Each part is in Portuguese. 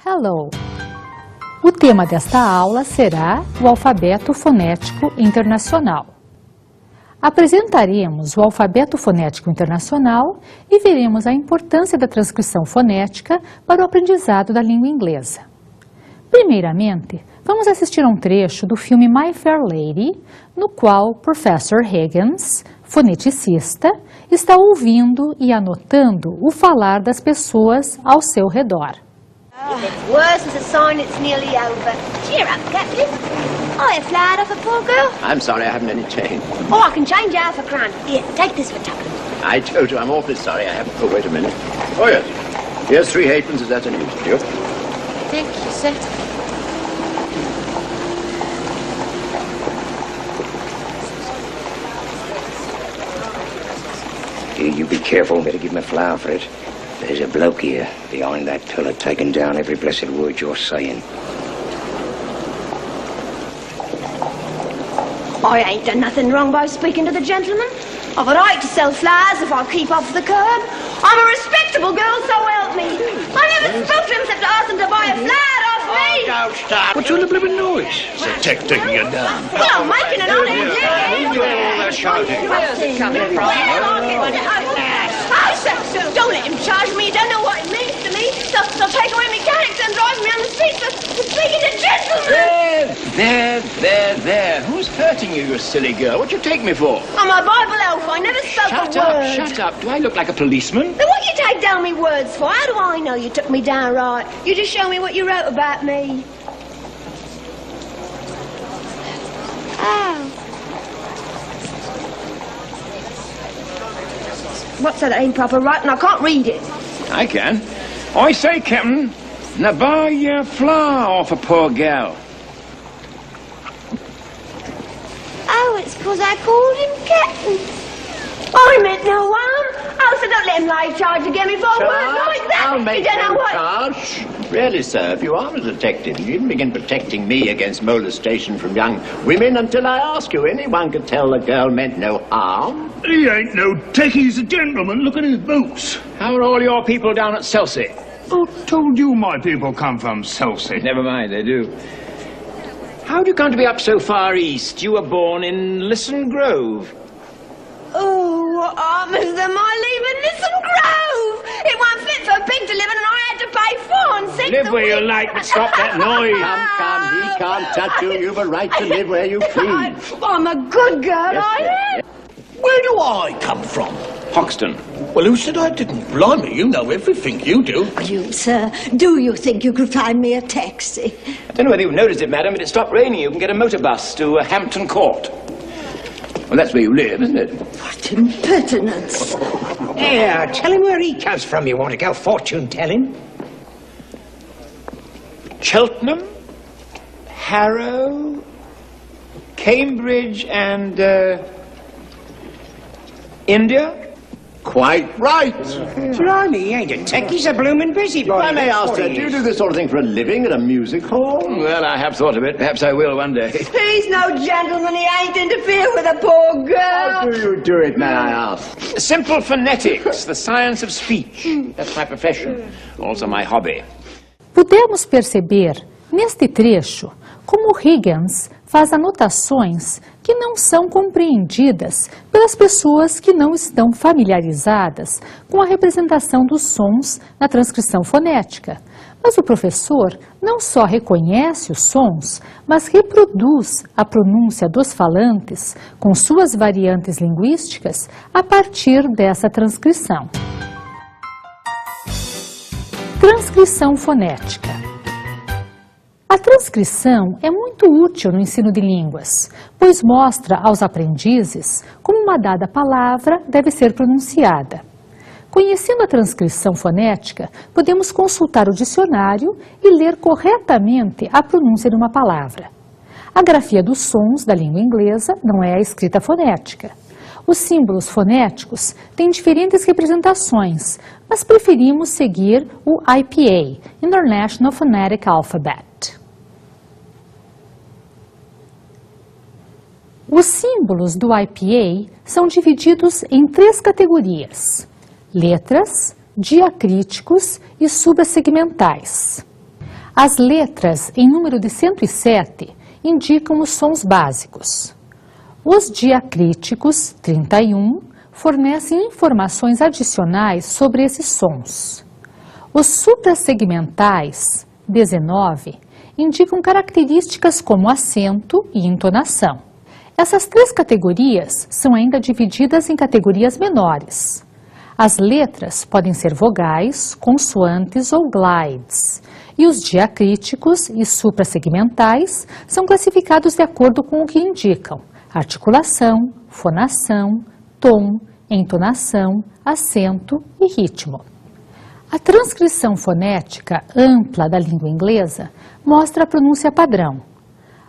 Hello! O tema desta aula será o alfabeto fonético internacional. Apresentaremos o alfabeto fonético internacional e veremos a importância da transcrição fonética para o aprendizado da língua inglesa. Primeiramente, vamos assistir a um trecho do filme My Fair Lady, no qual Professor Higgins, foneticista, está ouvindo e anotando o falar das pessoas ao seu redor. Worse is a sign it's nearly over. Cheer up, Captain. I have flat off a poor girl. I'm sorry, I haven't any change. Oh, I can change half a crown. Here, take this for tuppence. I told you I'm awfully sorry. I haven't. Oh, wait a minute. Oh, yes. Here's 3 halfpence. Is that any use to you? Thank you, sir. You be careful. Better give him a flower for it. There's a bloke here, behind that pillar, taking down every blessed word you're saying. I ain't done nothing wrong by speaking to the gentleman. I've a right to sell flowers if I keep off the curb. I'm a respectable girl, so help me. I never spoke to him except to ask him to buy a flower off me. Oh, don't start. What's all the blooming noise? It's the tech taking you down. Well, I'm making an honest living. All the shouting. Where's it coming from? Don't let him charge me. You don't know what it means to me. They'll take away my character and drive me on the streets for speaking to gentlemen. There. Who's hurting you, you silly girl? What you take me for? I'm a Bible elf. I never spoke a word. Shut up. Do I look like a policeman? Then what you take down me words for? How do I know you took me down right? You just show me what you wrote about me. Oh. What's that ain't proper writing? I can't read it. I can. I say, Captain, now buy your flower off a poor gal. Oh, it's 'cause I called him Captain. I meant no harm. Oh, so don't let him lie charge to get me for words like that. I'll make you don't know no what... charge. Really, sir, if you are a detective, you needn't begin protecting me against molestation from young women until I ask you. Anyone could tell the girl meant no harm. He ain't no tech, he's a gentleman. Look at his boots. How are all your people down at Selsey? Who told you my people come from Selsey? Never mind, they do. How do you come to be up so far east? You were born in Lisson Grove. Oh, what harm's them I live in Lisson Grove? It wasn't fit for a pig to live in and I had to pay 4 and 6 Live where you like, but stop that noise. Come, he can't touch you. You've a right to live where you please. I'm a good girl, Yes, I am. yes. Where do I come from? Hoxton. Well, who said I didn't? Blimey, you know everything, you do. You, sir, do you think you could find me a taxi? I don't know whether you've noticed it, madam, but it stopped raining. You can get a motor bus to Hampton Court. Well, that's where you live, isn't it? What impertinence! Yeah, tell him where he comes from. You want to go fortune telling? Cheltenham, Harrow, Cambridge, and India? Quite right. Blimey, he ain't a tech, he's a bloomin' busybody. If I may ask, sir, do you do this sort of thing for a living at a music hall? Well, I have thought of it. Perhaps I will one day. He's no gentleman, he ain't interfere with a poor girl. How do you do it, may I ask? Simple phonetics, the science of speech. That's my profession, also my hobby. Pudemos perceber, neste trecho, como Higgins faz anotações que não são compreendidas pelas pessoas que não estão familiarizadas com a representação dos sons na transcrição fonética. Mas o professor não só reconhece os sons, mas reproduz a pronúncia dos falantes com suas variantes linguísticas a partir dessa transcrição. Transcrição fonética. A transcrição é muito útil no ensino de línguas, pois mostra aos aprendizes como uma dada palavra deve ser pronunciada. Conhecendo a transcrição fonética, podemos consultar o dicionário e ler corretamente a pronúncia de uma palavra. A grafia dos sons da língua inglesa não é a escrita fonética. Os símbolos fonéticos têm diferentes representações, mas preferimos seguir o IPA, International Phonetic Alphabet. Os símbolos do IPA são divididos em 3 categorias: letras, diacríticos e subassegmentais. As letras em número de 107 indicam os sons básicos. Os diacríticos, 31, fornecem informações adicionais sobre esses sons. Os suprassegmentais, 19, indicam características como acento e entonação. Essas três categorias são ainda divididas em categorias menores. As letras podem ser vogais, consoantes ou glides, e os diacríticos e suprassegmentais são classificados de acordo com o que indicam: articulação, fonação, tom, entonação, acento e ritmo. A transcrição fonética ampla da língua inglesa mostra a pronúncia padrão.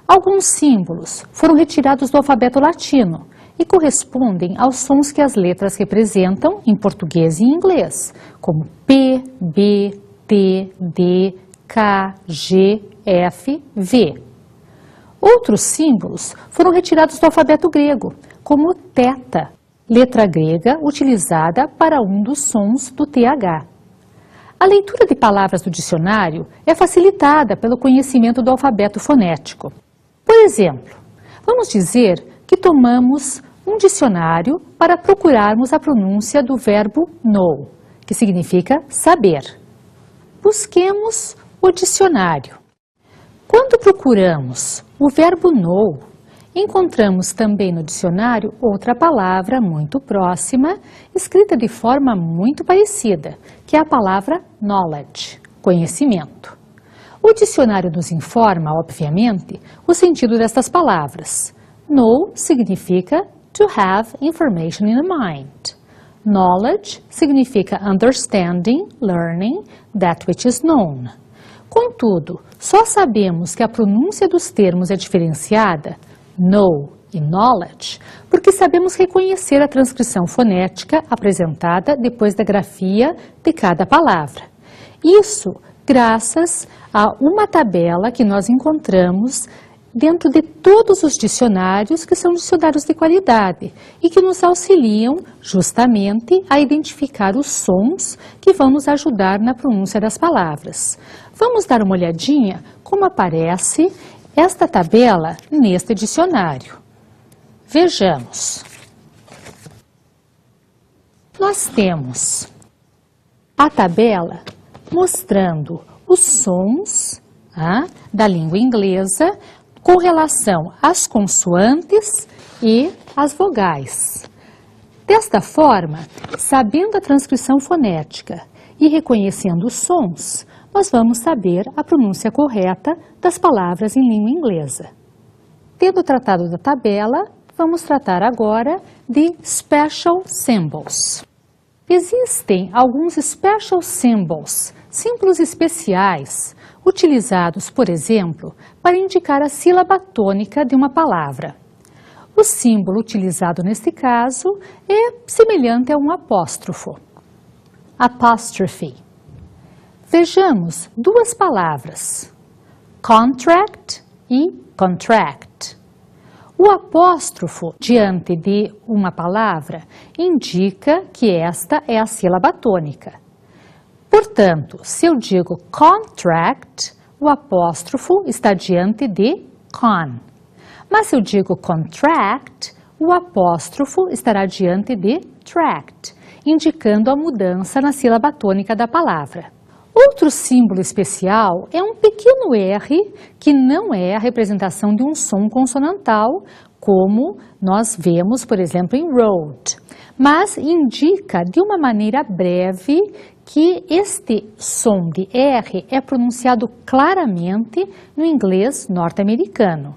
Alguns símbolos foram retirados do alfabeto latino e correspondem aos sons que as letras representam em português e inglês, como P, B, T, D, K, G, F, V. Outros símbolos foram retirados do alfabeto grego, como θ, letra grega utilizada para um dos sons do TH. A leitura de palavras do dicionário é facilitada pelo conhecimento do alfabeto fonético. Por exemplo, vamos dizer que tomamos um dicionário para procurarmos a pronúncia do verbo know, que significa saber. Busquemos o dicionário. Quando procuramos o verbo know, encontramos também no dicionário outra palavra muito próxima, escrita de forma muito parecida, que é a palavra knowledge, conhecimento. O dicionário nos informa, obviamente, o sentido destas palavras. Know significa to have information in the mind. Knowledge significa understanding, learning, that which is known. Contudo, só sabemos que a pronúncia dos termos é diferenciada, know e knowledge, porque sabemos reconhecer a transcrição fonética apresentada depois da grafia de cada palavra. Isso graças a uma tabela que nós encontramos dentro de todos os dicionários, que são dicionários de qualidade e que nos auxiliam justamente a identificar os sons que vão nos ajudar na pronúncia das palavras. Vamos dar uma olhadinha como aparece esta tabela neste dicionário. Vejamos. Nós temos a tabela mostrando os sons da língua inglesa com relação às consoantes e às vogais. Desta forma, sabendo a transcrição fonética e reconhecendo os sons, nós vamos saber a pronúncia correta das palavras em língua inglesa. Tendo tratado da tabela, vamos tratar agora de special symbols. Existem alguns special symbols, símbolos especiais, utilizados, por exemplo, para indicar a sílaba tônica de uma palavra. O símbolo utilizado neste caso é semelhante a um apóstrofo. Apostrophe. Vejamos duas palavras, contract e contract. O apóstrofo diante de uma palavra indica que esta é a sílaba tônica. Portanto, se eu digo contract, o apóstrofo está diante de con. Mas se eu digo contract, o apóstrofo estará diante de tract, indicando a mudança na sílaba tônica da palavra. Outro símbolo especial é um pequeno R, que não é a representação de um som consonantal, como nós vemos, por exemplo, em road, mas indica de uma maneira breve que este som de R é pronunciado claramente no inglês norte-americano.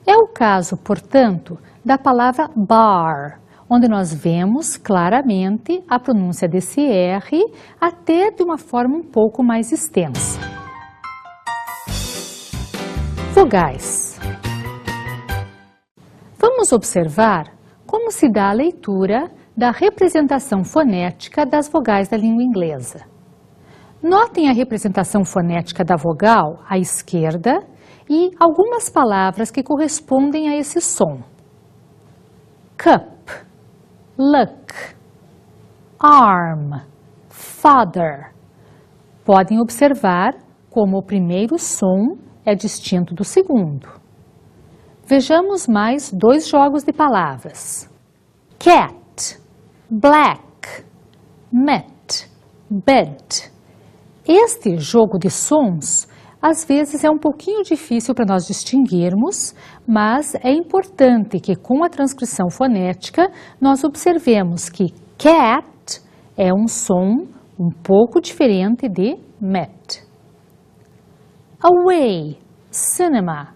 É o caso, portanto, da palavra bar, onde nós vemos claramente a pronúncia desse R, até de uma forma um pouco mais extensa. Vogais. Vamos observar como se dá a leitura da representação fonética das vogais da língua inglesa. Notem a representação fonética da vogal à esquerda e algumas palavras que correspondem a esse som. Cup, look, arm, father. Podem observar como o primeiro som é distinto do segundo. Vejamos mais 2 jogos de palavras. Cat, black, mat, bed. Este jogo de sons, às vezes, é um pouquinho difícil para nós distinguirmos, mas é importante que com a transcrição fonética nós observemos que cat é um som um pouco diferente de mat. Away, cinema.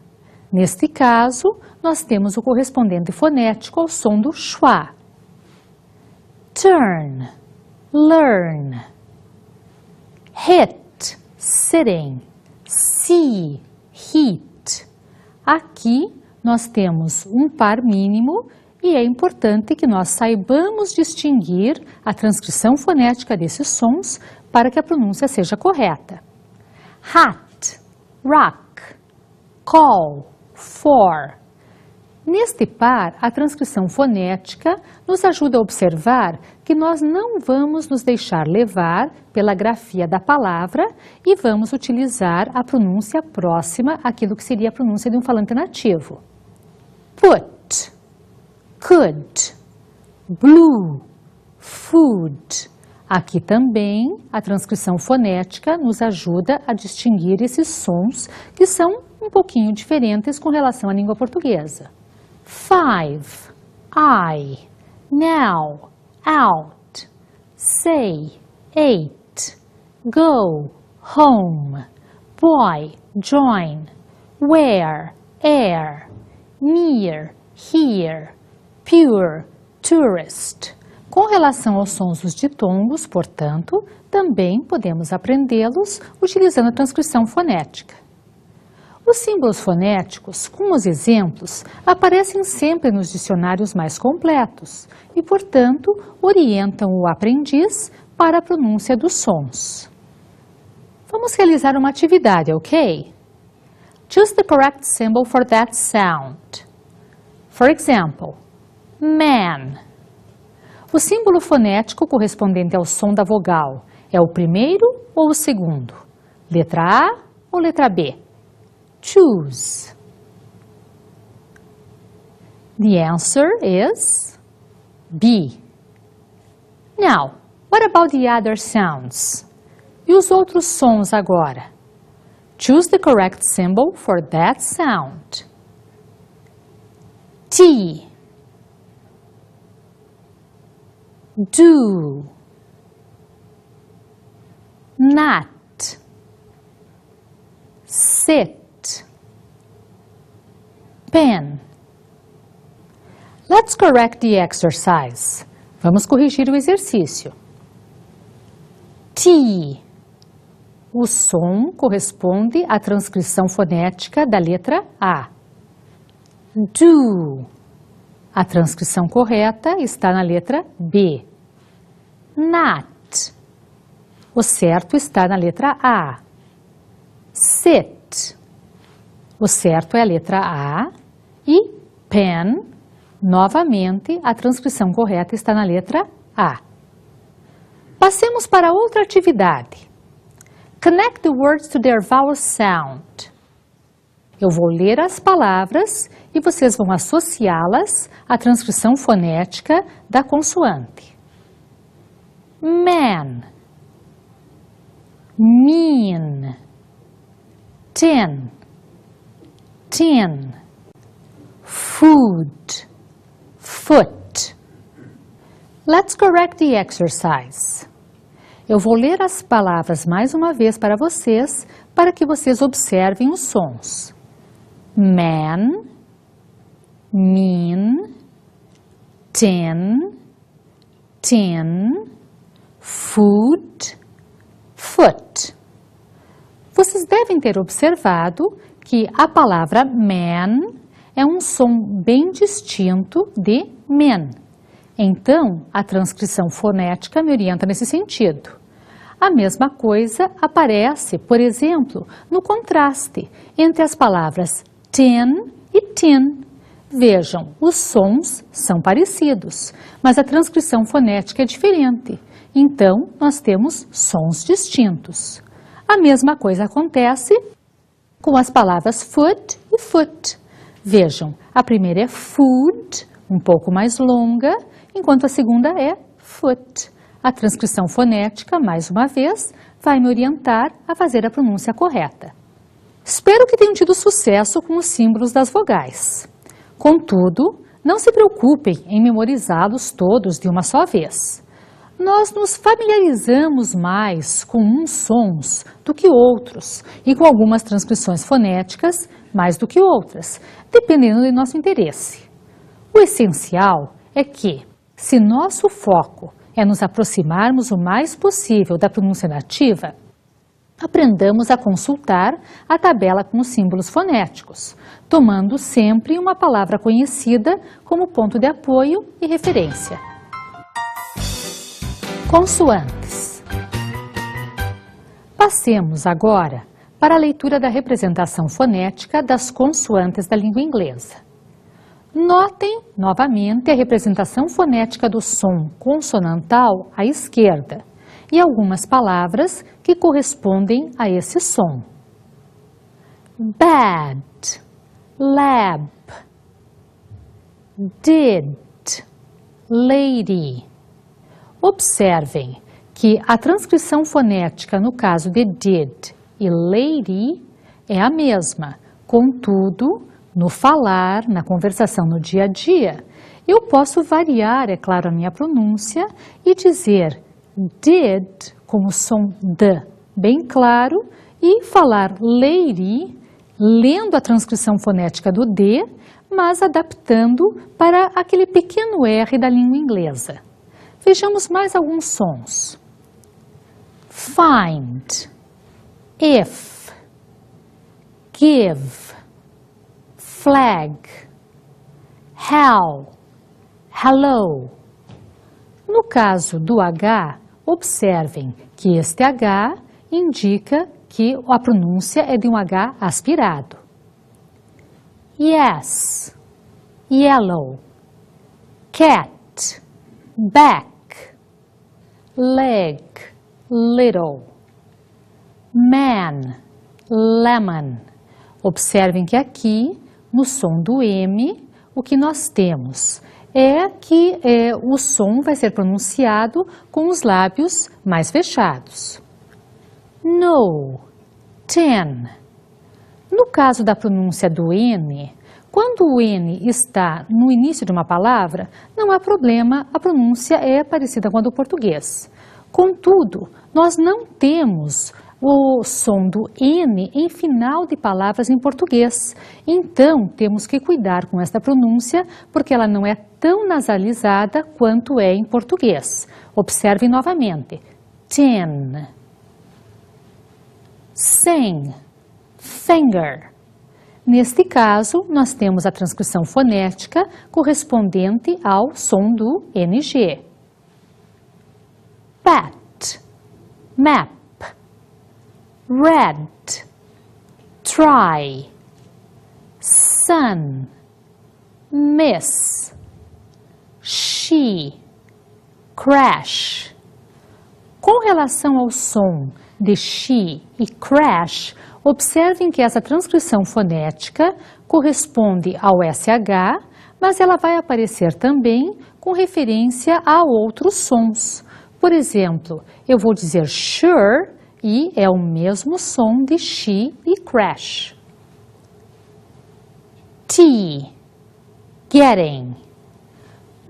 Neste caso, nós temos o correspondente fonético ao som do schwa. Turn, learn. Hit, sitting. See, heat. Aqui nós temos um par mínimo e é importante que nós saibamos distinguir a transcrição fonética desses sons para que a pronúncia seja correta. Hat, rock, call, for. Neste par, a transcrição fonética nos ajuda a observar que nós não vamos nos deixar levar pela grafia da palavra e vamos utilizar a pronúncia próxima àquilo que seria a pronúncia de um falante nativo. Put, could, blue, food. Aqui também a transcrição fonética nos ajuda a distinguir esses sons que são um pouquinho diferentes com relação à língua portuguesa. 5, I, now, out, say, 8, go, home, boy, join, where, air, near, here, pure, tourist. Com relação aos sons dos ditongos, portanto, também podemos aprendê-los utilizando a transcrição fonética. Os símbolos fonéticos, como os exemplos, aparecem sempre nos dicionários mais completos e, portanto, orientam o aprendiz para a pronúncia dos sons. Vamos realizar uma atividade, ok? Choose the correct symbol for that sound. For example, man. O símbolo fonético correspondente ao som da vogal é o primeiro ou o segundo? Letra A ou letra B? Choose. The answer is B. Now, what about the other sounds? E os outros sons agora? Choose the correct symbol for that sound. T. Do. Not. Sit. Pen. Let's correct the exercise. Vamos corrigir o exercício. T. O som corresponde à transcrição fonética da letra A. Do. A transcrição correta está na letra B. Not. O certo está na letra A. Sit. O certo é a letra A. E pen, novamente, a transcrição correta está na letra A. Passemos para outra atividade. Connect the words to their vowel sound. Eu vou ler as palavras e vocês vão associá-las à transcrição fonética da consoante. Man, mean, tin, tin, food, foot. Let's correct the exercise. Eu vou ler as palavras mais uma vez para vocês, para que vocês observem os sons. Man, mean, tin, tin, food, foot. Vocês devem ter observado que a palavra man é um som bem distinto de men. Então, a transcrição fonética me orienta nesse sentido. A mesma coisa aparece, por exemplo, no contraste entre as palavras tin e tin. Vejam, os sons são parecidos, mas a transcrição fonética é diferente. Então, nós temos sons distintos. A mesma coisa acontece com as palavras foot e foot. Vejam, a primeira é food, um pouco mais longa, enquanto a segunda é foot. A transcrição fonética, mais uma vez, vai me orientar a fazer a pronúncia correta. Espero que tenham tido sucesso com os símbolos das vogais. Contudo, não se preocupem em memorizá-los todos de uma só vez. Nós nos familiarizamos mais com uns sons do que outros e com algumas transcrições fonéticas mais do que outras, dependendo do nosso interesse. O essencial é que, se nosso foco é nos aproximarmos o mais possível da pronúncia nativa, aprendamos a consultar a tabela com os símbolos fonéticos, tomando sempre uma palavra conhecida como ponto de apoio e referência. Consoantes. Passemos agora para a leitura da representação fonética das consoantes da língua inglesa. Notem, novamente, a representação fonética do som consonantal à esquerda e algumas palavras que correspondem a esse som. Bad, lab, did, lady. Observem que a transcrição fonética no caso de did e lady é a mesma, contudo, no falar, na conversação no dia a dia, eu posso variar, é claro, a minha pronúncia e dizer did como som D bem claro e falar lady lendo a transcrição fonética do D, mas adaptando para aquele pequeno R da língua inglesa. Vejamos mais alguns sons. Find, if, give, flag, hell, hello. No caso do H, observem que este H indica que a pronúncia é de um H aspirado. Yes, yellow, cat, back, leg, little, man, lemon. Observem que aqui, no som do M, o que nós temos é que o som vai ser pronunciado com os lábios mais fechados. No, ten. No caso da pronúncia do N, quando o N está no início de uma palavra, não há problema, a pronúncia é parecida com a do português. Contudo, nós não temos o som do N em final de palavras em português. Então, temos que cuidar com esta pronúncia, porque ela não é tão nasalizada quanto é em português. Observem novamente. Ten. Sing. Finger. Neste caso, nós temos a transcrição fonética correspondente ao som do NG. Bat, map, red, try, sun, miss, she, crash. Com relação ao som de she e crash, observem que essa transcrição fonética corresponde ao SH, mas ela vai aparecer também com referência a outros sons. Por exemplo, eu vou dizer sure e é o mesmo som de she e crash. T, getting.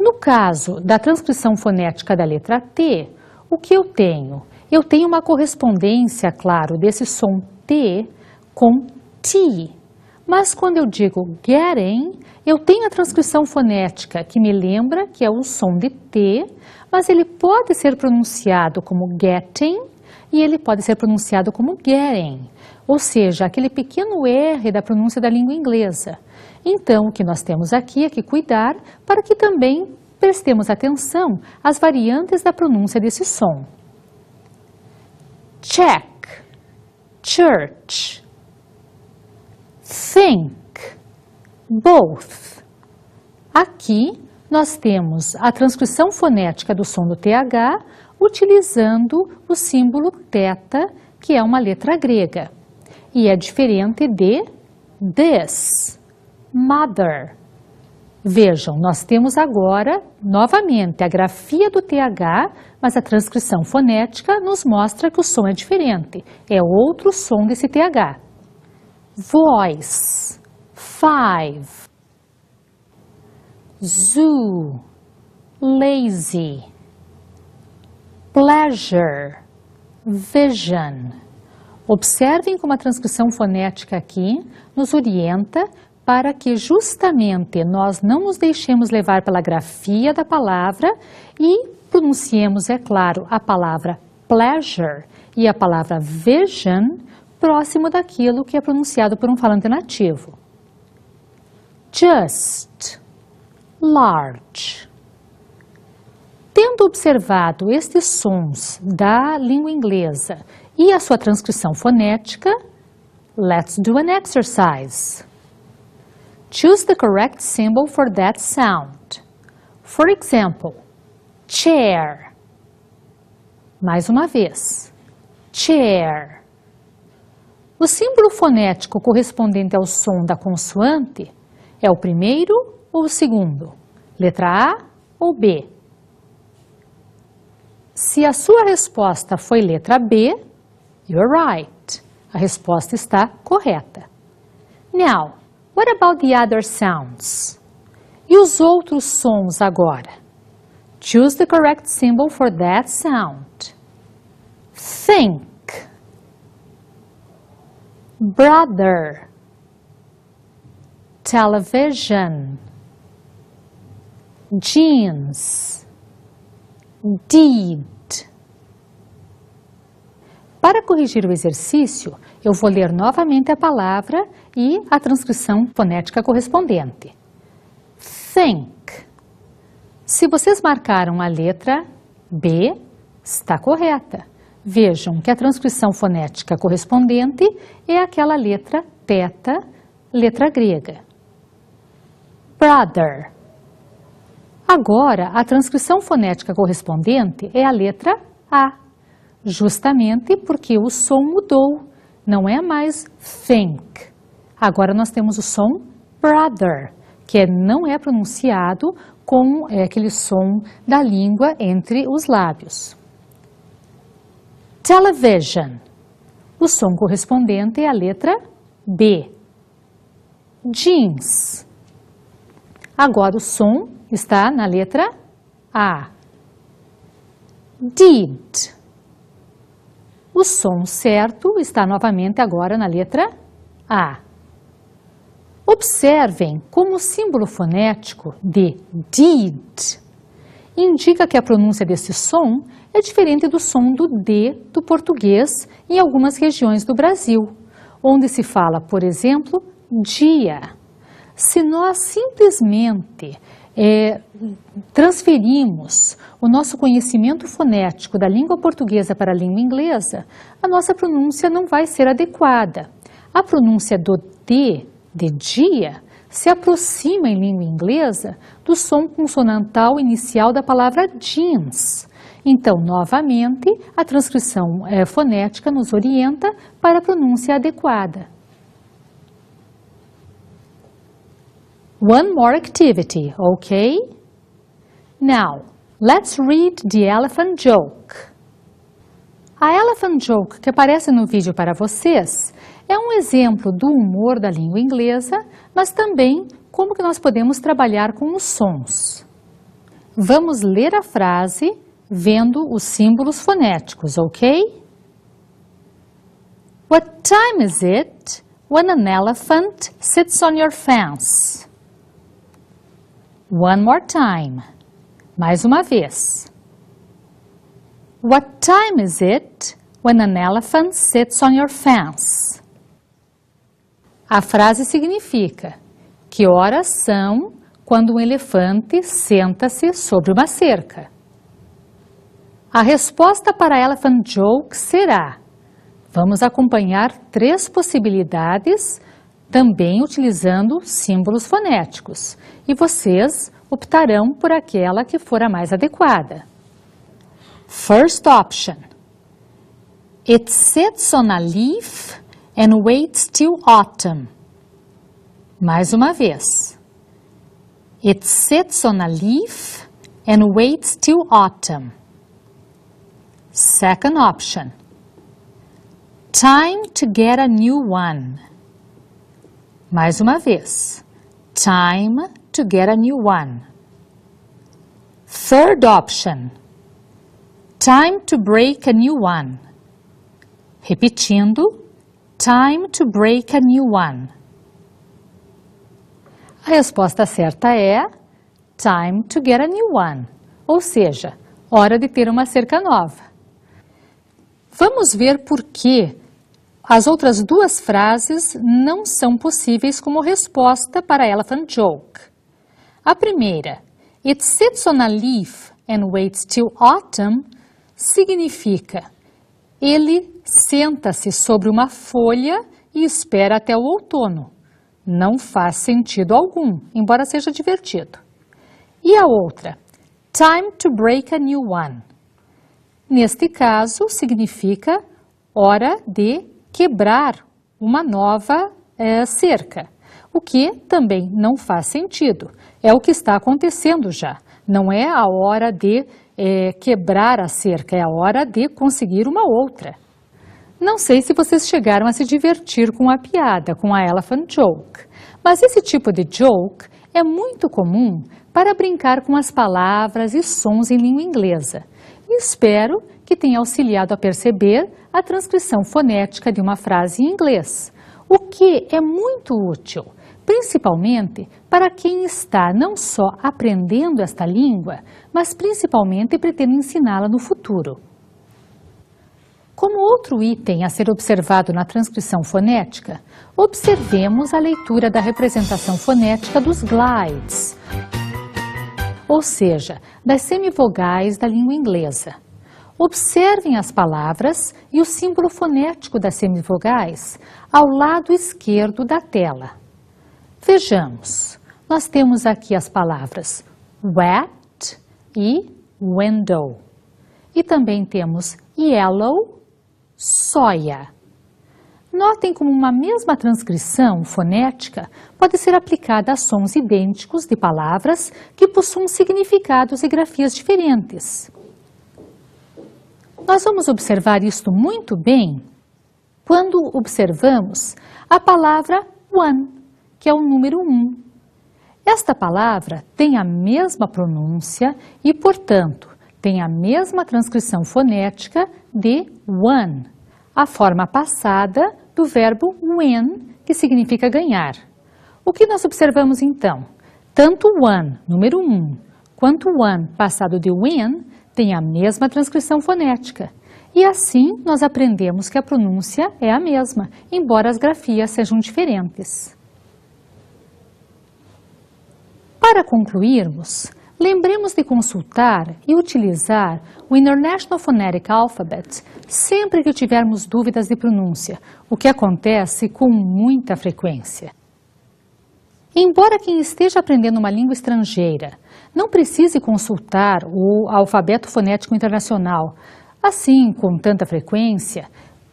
No caso da transcrição fonética da letra T, o que eu tenho? Eu tenho uma correspondência, claro, desse som T com T. Mas quando eu digo getting, eu tenho a transcrição fonética que me lembra que é o som de T, mas ele pode ser pronunciado como getting e ele pode ser pronunciado como getting, ou seja, aquele pequeno R da pronúncia da língua inglesa. Então, o que nós temos aqui é que cuidar para que também prestemos atenção às variantes da pronúncia desse som. Check, church, think, both. Aqui nós temos a transcrição fonética do som do TH utilizando o símbolo θ que é uma letra grega. E é diferente de this, mother. Vejam, nós temos agora, novamente, a grafia do TH, mas a transcrição fonética nos mostra que o som é diferente. É outro som desse TH. Voice, 5. Zoo, lazy. Pleasure, vision. Observem como a transcrição fonética aqui nos orienta para que justamente nós não nos deixemos levar pela grafia da palavra e pronunciemos, é claro, a palavra pleasure e a palavra vision próximo daquilo que é pronunciado por um falante nativo. Just, large. Tendo observado estes sons da língua inglesa e a sua transcrição fonética, let's do an exercise. Choose the correct symbol for that sound. For example, chair. Mais uma vez, chair. O símbolo fonético correspondente ao som da consoante é o primeiro ou o segundo? Letra A ou B? Se a sua resposta foi letra B, you're right. A resposta está correta. Now, what about the other sounds? E os outros sons agora? Choose the correct symbol for that sound. Think. Brother. Television. Jeans. Did. Para corrigir o exercício, eu vou ler novamente a palavra e a transcrição fonética correspondente. Think. Se vocês marcaram a letra B, está correta. Vejam que a transcrição fonética correspondente é aquela letra teta, letra grega. Brother. Agora, a transcrição fonética correspondente é a letra A, justamente porque o som mudou, não é mais think. Agora nós temos o som brother, que não é pronunciado com aquele som da língua entre os lábios. Television. O som correspondente é a letra B. Jeans. Agora o som está na letra A. Did. O som certo está novamente agora na letra A. Observem como o símbolo fonético de did indica que a pronúncia desse som é diferente do som do D do português em algumas regiões do Brasil, onde se fala, por exemplo, dia. Se nós simplesmente transferimos o nosso conhecimento fonético da língua portuguesa para a língua inglesa, a nossa pronúncia não vai ser adequada. A pronúncia do D de dia se aproxima em língua inglesa do som consonantal inicial da palavra jeans. Então, novamente, a transcrição fonética nos orienta para a pronúncia adequada. One more activity, okay? Now, let's read the elephant joke. A elephant joke que aparece no vídeo para vocês é um exemplo do humor da língua inglesa, mas também como que nós podemos trabalhar com os sons. Vamos ler a frase vendo os símbolos fonéticos, ok? What time is it when an elephant sits on your fence? One more time. Mais uma vez. What time is it when an elephant sits on your fence? A frase significa: que horas são quando um elefante senta-se sobre uma cerca? A resposta para a elephant joke será: vamos acompanhar 3 possibilidades, também utilizando símbolos fonéticos, e vocês optarão por aquela que for a mais adequada. First option. It sits on a leaf and waits till autumn. Mais uma vez. It sits on a leaf and waits till autumn. Second option. Time to get a new one. Mais uma vez. Time to get a new one. Third option. Time to break a new one. Repetindo. Time to break a new one. A resposta certa é time to get a new one, ou seja, hora de ter uma cerca nova. Vamos ver por que as outras duas frases não são possíveis como resposta para Elephant Joke. A primeira, it sits on a leaf and waits till autumn, significa ele senta-se sobre uma folha e espera até o outono. Não faz sentido algum, embora seja divertido. E a outra, time to break a new one. Neste caso, significa hora de quebrar uma nova cerca, o que também não faz sentido. É o que está acontecendo já. Não é a hora de quebrar a cerca, é a hora de conseguir uma outra. Não sei se vocês chegaram a se divertir com a piada, com a Elephant Joke, mas esse tipo de joke é muito comum para brincar com as palavras e sons em língua inglesa. E espero que tenha auxiliado a perceber a transcrição fonética de uma frase em inglês, o que é muito útil, principalmente para quem está não só aprendendo esta língua, mas principalmente pretende ensiná-la no futuro. Como outro item a ser observado na transcrição fonética, observemos a leitura da representação fonética dos glides, ou seja, das semivogais da língua inglesa. Observem as palavras e o símbolo fonético das semivogais ao lado esquerdo da tela. Vejamos, nós temos aqui as palavras wet e window. E também temos yellow, soia. Notem como uma mesma transcrição fonética pode ser aplicada a sons idênticos de palavras que possuem significados e grafias diferentes. Nós vamos observar isto muito bem quando observamos a palavra one, que é o número 1. Esta palavra tem a mesma pronúncia e, portanto, tem a mesma transcrição fonética de won, a forma passada do verbo win, que significa ganhar. O que nós observamos então? Tanto won, número 1, quanto won, passado de win, tem a mesma transcrição fonética. E assim nós aprendemos que a pronúncia é a mesma, embora as grafias sejam diferentes. Para concluirmos, lembremos de consultar e utilizar o International Phonetic Alphabet sempre que tivermos dúvidas de pronúncia, o que acontece com muita frequência. Embora quem esteja aprendendo uma língua estrangeira não precise consultar o alfabeto fonético internacional, assim com tanta frequência,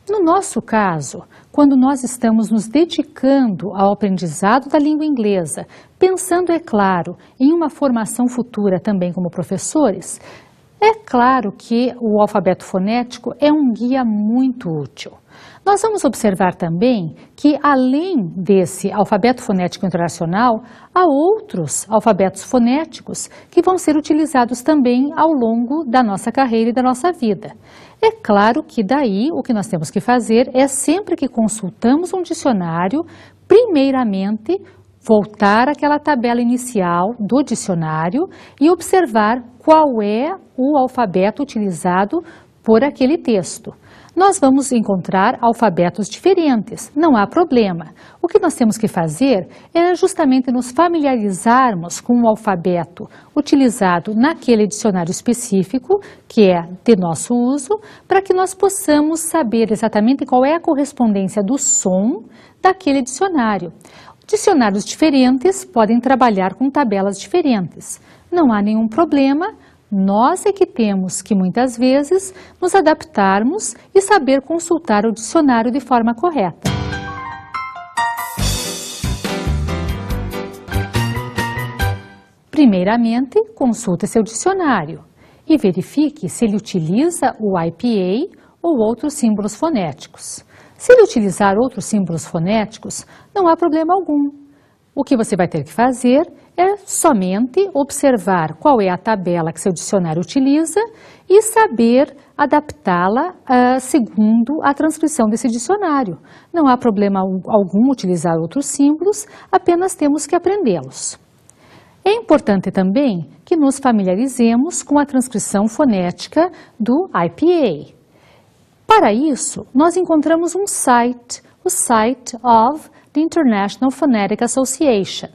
no nosso caso, quando nós estamos nos dedicando ao aprendizado da língua inglesa, pensando, é claro, em uma formação futura também como professores, é claro que o alfabeto fonético é um guia muito útil. Nós vamos observar também que, além desse alfabeto fonético internacional, há outros alfabetos fonéticos que vão ser utilizados também ao longo da nossa carreira e da nossa vida. É claro que daí o que nós temos que fazer é, sempre que consultamos um dicionário, primeiramente voltar àquela tabela inicial do dicionário e observar qual é o alfabeto utilizado por aquele texto. Nós vamos encontrar alfabetos diferentes, não há problema. O que nós temos que fazer é justamente nos familiarizarmos com o alfabeto utilizado naquele dicionário específico, que é de nosso uso, para que nós possamos saber exatamente qual é a correspondência do som daquele dicionário. Dicionários diferentes podem trabalhar com tabelas diferentes. Não há nenhum problema, Nós é que temos que, muitas vezes, nos adaptarmos e saber consultar o dicionário de forma correta. Primeiramente, consulte seu dicionário e verifique se ele utiliza o IPA ou outros símbolos fonéticos. Se ele utilizar outros símbolos fonéticos, não há problema algum. O que você vai ter que fazer é somente observar qual é a tabela que seu dicionário utiliza e saber adaptá-la segundo a transcrição desse dicionário. Não há problema algum utilizar outros símbolos, apenas temos que aprendê-los. É importante também que nos familiarizemos com a transcrição fonética do IPA. Para isso, nós encontramos um site, o site of the International Phonetic Association.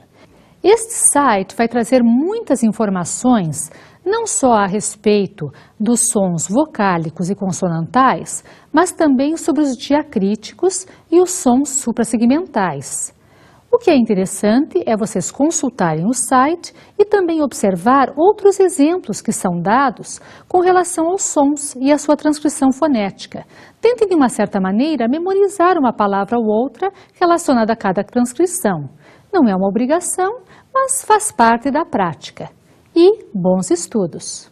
Este site vai trazer muitas informações, não só a respeito dos sons vocálicos e consonantais, mas também sobre os diacríticos e os sons suprassegmentais. O que é interessante é vocês consultarem o site e também observar outros exemplos que são dados com relação aos sons e a sua transcrição fonética. Tentem, de uma certa maneira, memorizar uma palavra ou outra relacionada a cada transcrição. Não é uma obrigação, mas faz parte da prática. E bons estudos!